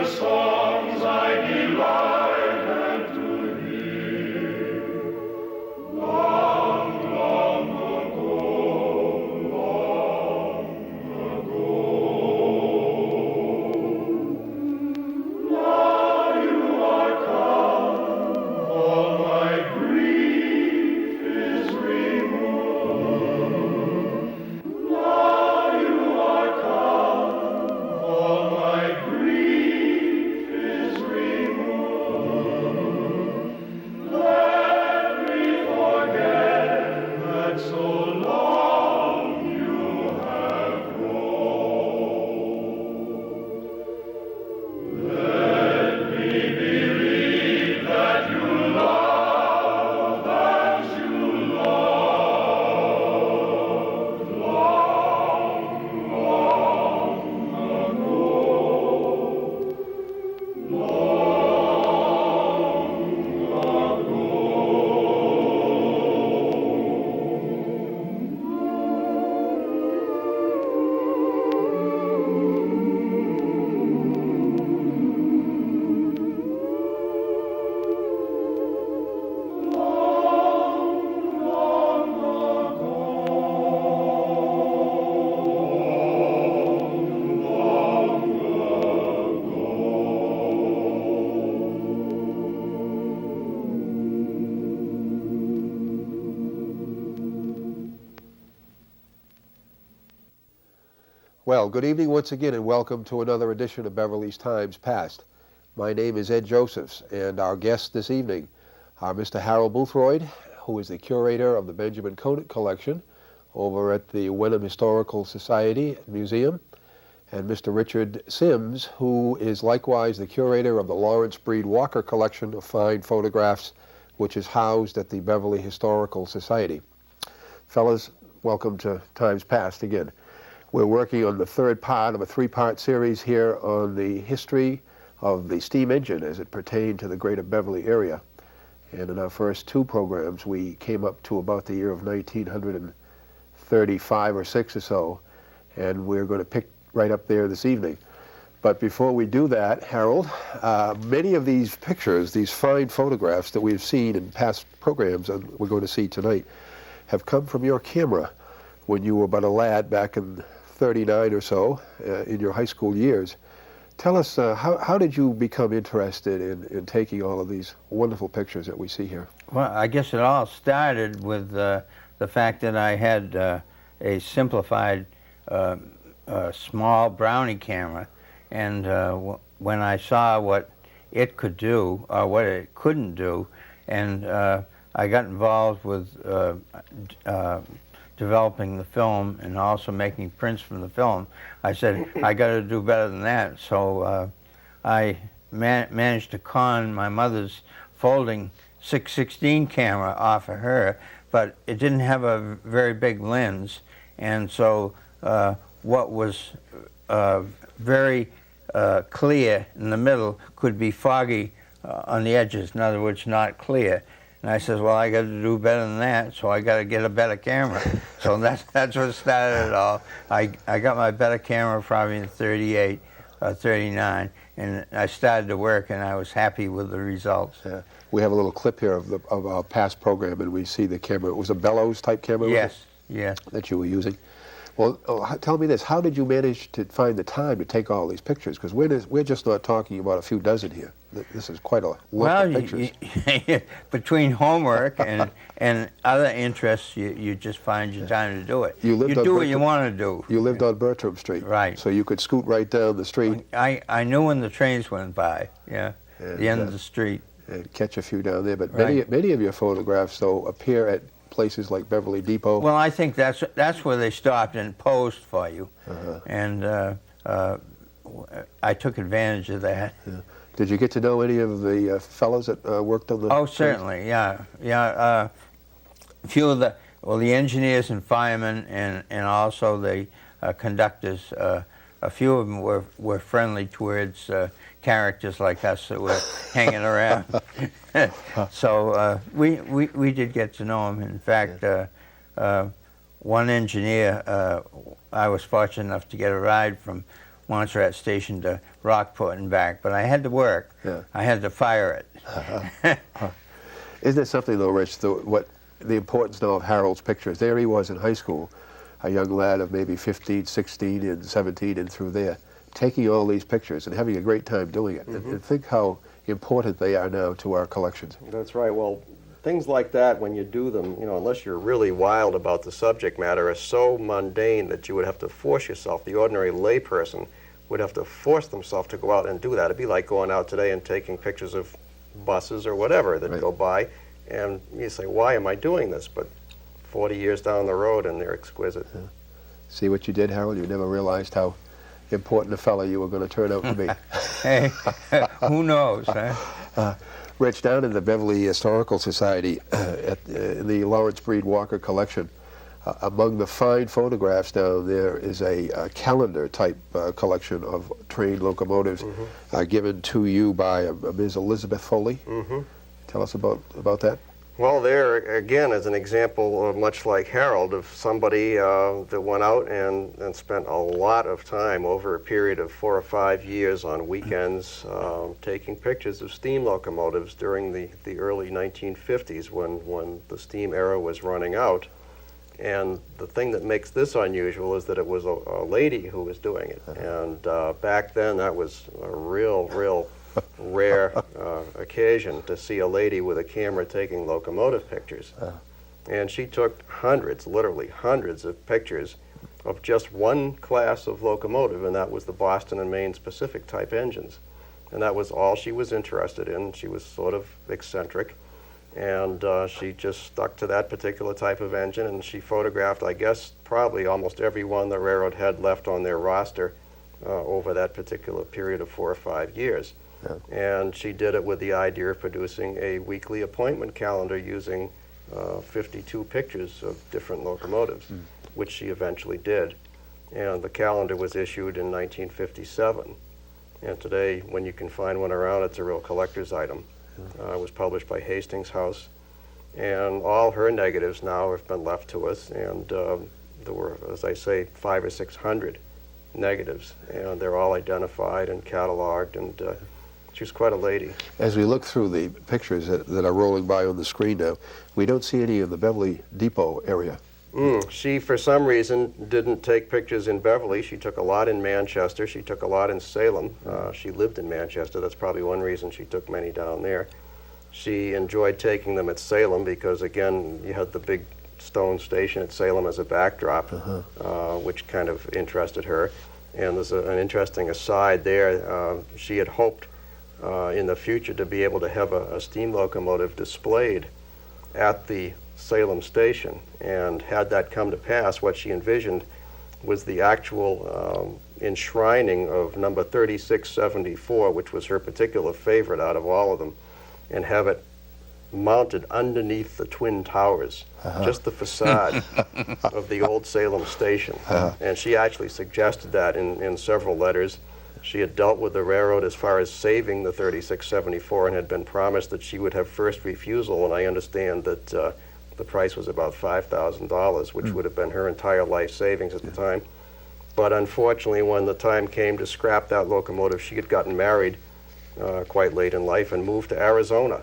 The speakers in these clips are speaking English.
songs I delighted to hear. Long, long ago, long ago. Now you are come, all my grief is removed. Now you are come, all my grief is removed. Let me forget that so long you have roamed. Let me believe that you love as you loved long, long ago. Well, good evening once again and welcome to another edition of Beverly's Times Past. My name is Ed Josephs and our guests this evening are Mr. Harold Boothroyd, who is the curator of the Benjamin Conant collection over at the Wenham Historical Society Museum, and Mr. Richard Symmes, who is likewise the curator of the Lawrence Breed Walker collection of fine photographs, which is housed at the Beverly Historical Society. Fellas, welcome to Times Past again. We're working on the third part of a three-part series here on the history of the steam engine as it pertained to the greater Beverly area. And in our first two programs, we came up to about the year of 1935 or 6 or so, and we're going to pick right up there this evening. But before we do that, Harold, many of these pictures, these fine photographs that we've seen in past programs and we're going to see tonight, have come from your camera when you were but a lad back in 39 or so, in your high school years. Tell us, how did you become interested in taking all of these wonderful pictures that we see here? Well, I guess it all started with the fact that I had a simplified small Brownie camera, and when I saw what it could do, or what it couldn't do, and I got involved with developing the film and also making prints from the film, I said, I got to do better than that. So I managed to con my mother's folding 616 camera off of her, but it didn't have a very big lens, and so what was very clear in the middle could be foggy on the edges, in other words, not clear. And I says, well, I got to do better than that, so I got to get a better camera. So that's what started it all. I got my better camera probably in 38 or 39, and I started to work, and I was happy with the results. Yeah. We have a little clip here of our past program, and we see the camera. It was a bellows type camera? Yes, yes. That you were using. Well, tell me this, how did you manage to find the time to take all these pictures? Because we're just not talking about a few dozen here. This is quite a lot of pictures. Between homework and other interests, you just find your time to do it. You do what you want to do. You lived on Bertram Street. Right. So you could scoot right down the street. I knew when the trains went by, yeah, the end of the street. And catch a few down there. But Right. many of your photographs, though, appear at places like Beverly Depot. Well, I think that's where they stopped and posed for you, and I took advantage of that. Yeah. Did you get to know any of the fellows that worked on the? Oh, certainly, yeah. A few of the engineers and firemen, and also the conductors. A few of them were friendly towards characters like us that were hanging around. So we did get to know them. In fact, one engineer, I was fortunate enough to get a ride from Montserrat Station to Rockport and back, but I had to work. Yeah. I had to fire it. Isn't it something, though, Rich, what the importance now of Harold's pictures? There he was in high school, a young lad of maybe 15, 16, and 17, and through there, taking all these pictures and having a great time doing it. And think how important they are now to our collections. That's right. Well, things like that, when you do them, unless you're really wild about the subject matter, are so mundane that you would have to force yourself. The ordinary layperson would have to force themselves to go out and do that. It'd be like going out today and taking pictures of buses or whatever that go by, and you say, why am I doing this? But 40 years down the road, and they're exquisite. Yeah. See what you did, Harold? You never realized how important a fellow you were going to turn out to be. Hey, who knows, huh? Rich, down in the Beverly Historical Society, in the Lawrence Breed Walker collection, among the fine photographs down there is a calendar-type collection of train locomotives given to you by Ms. Elizabeth Foley. Tell us about that. Well, there, again, is an example, much like Harold, of somebody that went out and spent a lot of time over a period of 4 or 5 years on weekends taking pictures of steam locomotives during the early 1950s when the steam era was running out. And the thing that makes this unusual is that it was a lady who was doing it. And back then, that was a real rare occasion to see a lady with a camera taking locomotive pictures. And she took hundreds, literally hundreds of pictures of just one class of locomotive, and that was the Boston and Maine Specific type engines. And that was all she was interested in. She was sort of eccentric, and she just stuck to that particular type of engine, and she photographed, I guess, probably almost every one the railroad had left on their roster over that particular period of 4 or 5 years. And she did it with the idea of producing a weekly appointment calendar using 52 pictures of different locomotives, which she eventually did. And the calendar was issued in 1957. And today, when you can find one around, it's a real collector's item. It was published by Hastings House. And all her negatives now have been left to us. And there were, as I say, 500 or 600 negatives. And they're all identified and cataloged. And she was quite a lady. As we look through the pictures that are rolling by on the screen now, we don't see any of the Beverly Depot area. She, for some reason, didn't take pictures in Beverly. She took a lot in Manchester. She took a lot in Salem. She lived in Manchester. That's probably one reason she took many down there. She enjoyed taking them at Salem because, again, you had the big stone station at Salem as a backdrop, which kind of interested her. And there's an interesting aside there. She had hoped in the future to be able to have a steam locomotive displayed at the Salem station, and had that come to pass, what she envisioned was the actual enshrining of number 3674, which was her particular favorite out of all of them, and have it mounted underneath the Twin Towers, just the facade of the old Salem station. And she actually suggested that in several letters. She had dealt with the railroad as far as saving the 3674 and had been promised that she would have first refusal, and I understand that the price was about $5,000, which would have been her entire life savings at the time. But unfortunately, when the time came to scrap that locomotive, she had gotten married quite late in life and moved to Arizona.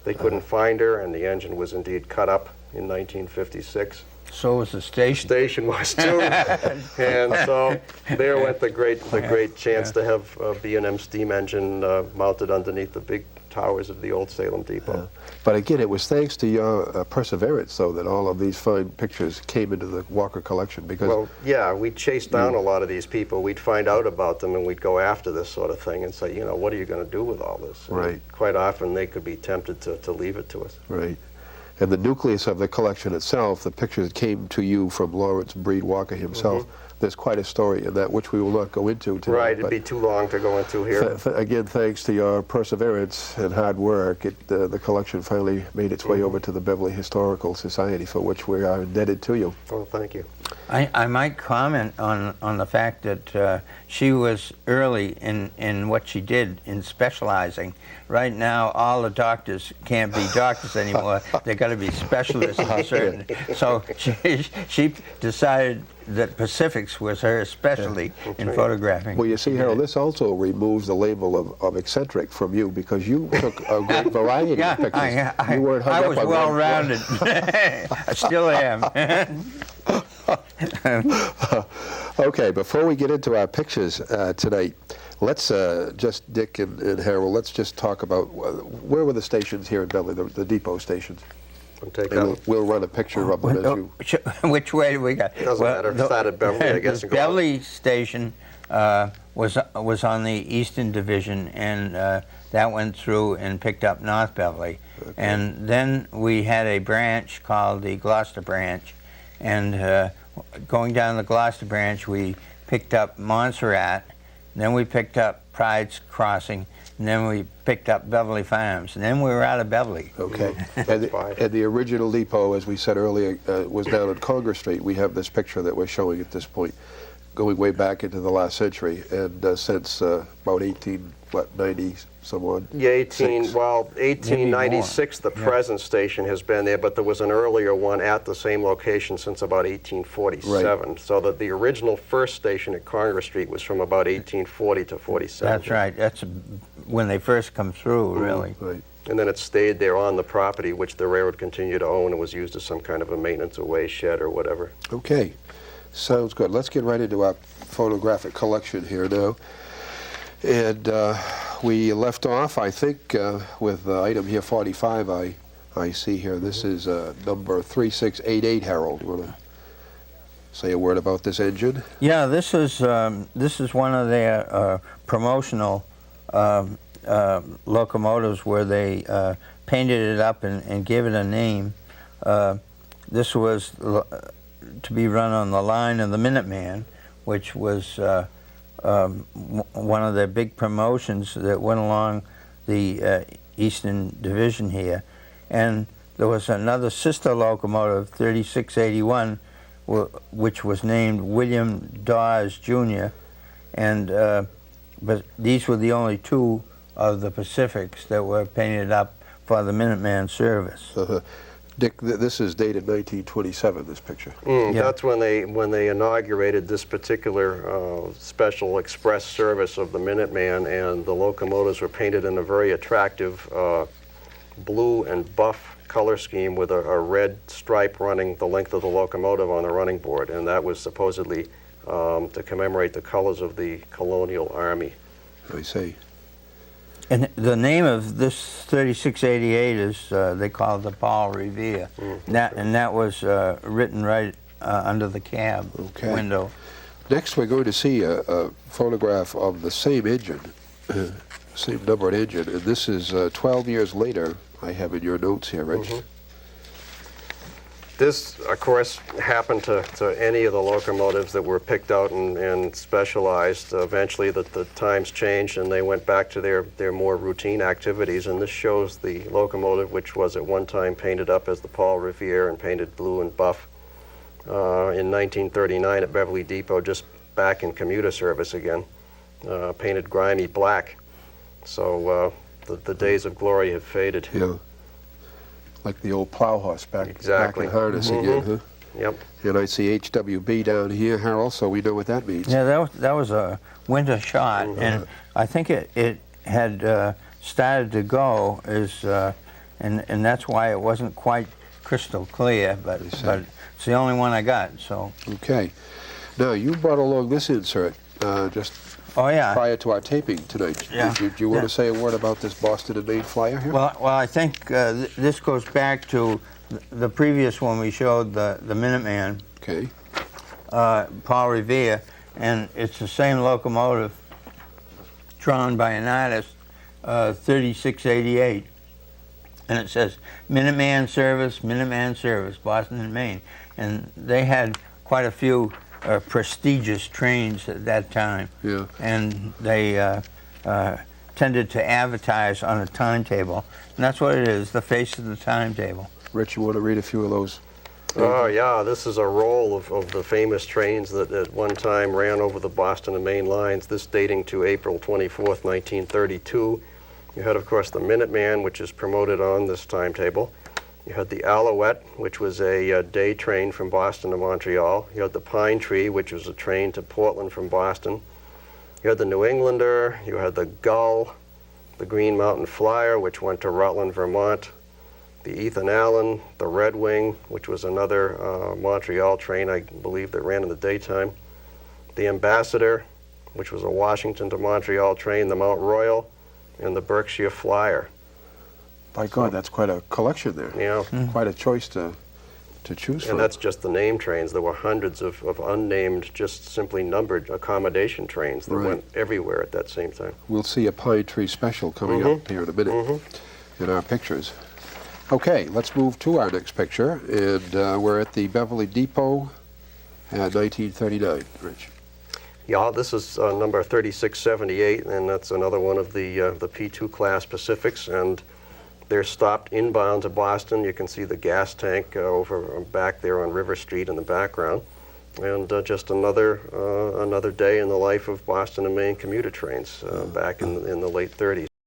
They couldn't find her, and the engine was indeed cut up in 1956. So was the station. Station was too, and so there went the great chance to have a B&M steam engine mounted underneath the big towers of the old Salem Depot. But again, it was thanks to your perseverance, though, that all of these fine pictures came into the Walker collection. Because well, yeah, we chased down a lot of these people. We'd find out about them, and we'd go after this sort of thing and say, what are you going to do with all this? And right. Quite often, they could be tempted to leave it to us. Right. And the nucleus of the collection itself, the pictures that came to you from Lawrence Breed Walker himself, there's quite a story in that, which we will not go into today. Right, it'd be too long to go into here. Again, thanks to your perseverance and hard work, the collection finally made its way over to the Beverly Historical Society, for which we are indebted to you. Oh, thank you. I might comment on the fact that she was early in what she did in specializing. Right now, all the doctors can't be doctors anymore. They've got to be specialists in certain. So she decided that Pacifics was her specialty in photographing. Well, you see, Harold, this also removes the label of eccentric from you, because you took a great variety of pictures. You weren't hung I up was on one. well-rounded. I still am. Okay, before we get into our pictures tonight, let's just, Dick and Harold, let's just talk about where were the stations here in Beverly, the depot stations. And we'll run a picture of them as you... Which way do we go? Doesn't matter. Start at Beverly, I guess. The Beverly station was on the Eastern Division, and that went through and picked up North Beverly. Okay. And then we had a branch called the Gloucester branch, and going down the Gloucester branch, we picked up Montserrat, then we picked up Pride's Crossing, and then we picked up Beverly Farms, and then we were out of Beverly. Okay. And the original depot, as we said earlier, was down on Congress Street. We have this picture that we're showing at this point, going way back into the last century, and since about 1890 someone. Yeah, 1896, the present station has been there, but there was an earlier one at the same location since about 1847. Right. So that the original first station at Congress Street was from about 1840 to 47. That's right. That's when they first come through, really. Right. And then it stayed there on the property, which the railroad continued to own, and was used as some kind of a maintenance away shed or whatever. Okay. Sounds good. Let's get right into our photographic collection here now. And we left off, I think, with item here 45. I see here. This is number 3688. Harold, you want to say a word about this engine? Yeah, this is one of their promotional locomotives where they painted it up and gave it a name. This was to be run on the line of the Minuteman, which was one of the big promotions that went along the Eastern Division here. And there was another sister locomotive, 3681, which was named William Dawes Jr. And but these were the only two of the Pacifics that were painted up for the Minuteman service. Dick, this is dated 1927, this picture. Yeah. That's when they inaugurated this particular special express service of the Minuteman, and the locomotives were painted in a very attractive blue and buff color scheme with a red stripe running the length of the locomotive on the running board, and that was supposedly to commemorate the colors of the colonial army. I see. And the name of this 3688 is, they call it the Paul Revere. And that was written right under the cab window. Next, we're going to see a photograph of the same engine, same numbered engine, and this is 12 years later. I have in your notes here, Rich. This, of course, happened to any of the locomotives that were picked out and specialized. Eventually, the times changed, and they went back to their more routine activities. And this shows the locomotive, which was at one time painted up as the Paul Revere and painted blue and buff. In 1939 at Beverly Depot, just back in commuter service again, painted grimy black. So the days of glory have faded. Yeah. Like the old plow horse back in harness again, huh? Yep. And I see HWB down here, Harold, so we know what that means. Yeah, that was a winter shot, and I think it had started to go, and that's why it wasn't quite crystal clear, but it's the only one I got, so. Okay. Now, you brought along this insert just prior to our taping tonight. Yeah. Do you want to say a word about this Boston and Maine flyer here? Well, I think this goes back to the previous one we showed, the Minuteman. Okay. Paul Revere, and it's the same locomotive drawn by an artist, 3688. And it says, Minuteman Service, Boston and Maine. And they had quite a few prestigious trains at that time. Yeah. And they tended to advertise on a timetable. And that's what it is, the face of the timetable. Rich, you want to read a few of those? Oh, yeah, this is a roll of the famous trains that at one time ran over the Boston and Maine lines, this dating to April 24th, 1932. You had, of course, the Minuteman, which is promoted on this timetable. You had the Alouette, which was a day train from Boston to Montreal. You had the Pine Tree, which was a train to Portland from Boston. You had the New Englander. You had the Gull, the Green Mountain Flyer, which went to Rutland, Vermont. The Ethan Allen, the Red Wing, which was another Montreal train, I believe, that ran in the daytime. The Ambassador, which was a Washington to Montreal train, the Mount Royal, and the Berkshire Flyer. By God, that's quite a collection there. Yeah. Quite a choice to choose from. And that's just the name trains. There were hundreds of unnamed, just simply numbered accommodation trains that Right. went everywhere at that same time. We'll see a Pine Tree special coming up here in a minute in our pictures. Okay, let's move to our next picture, and we're at the Beverly Depot at 1939, Rich. Yeah, this is number 3678, and that's another one of the P2 class Pacifics, and they're stopped inbound to Boston. You can see the gas tank over back there on River Street in the background, and just another day in the life of Boston and Maine commuter trains back in the late 30s.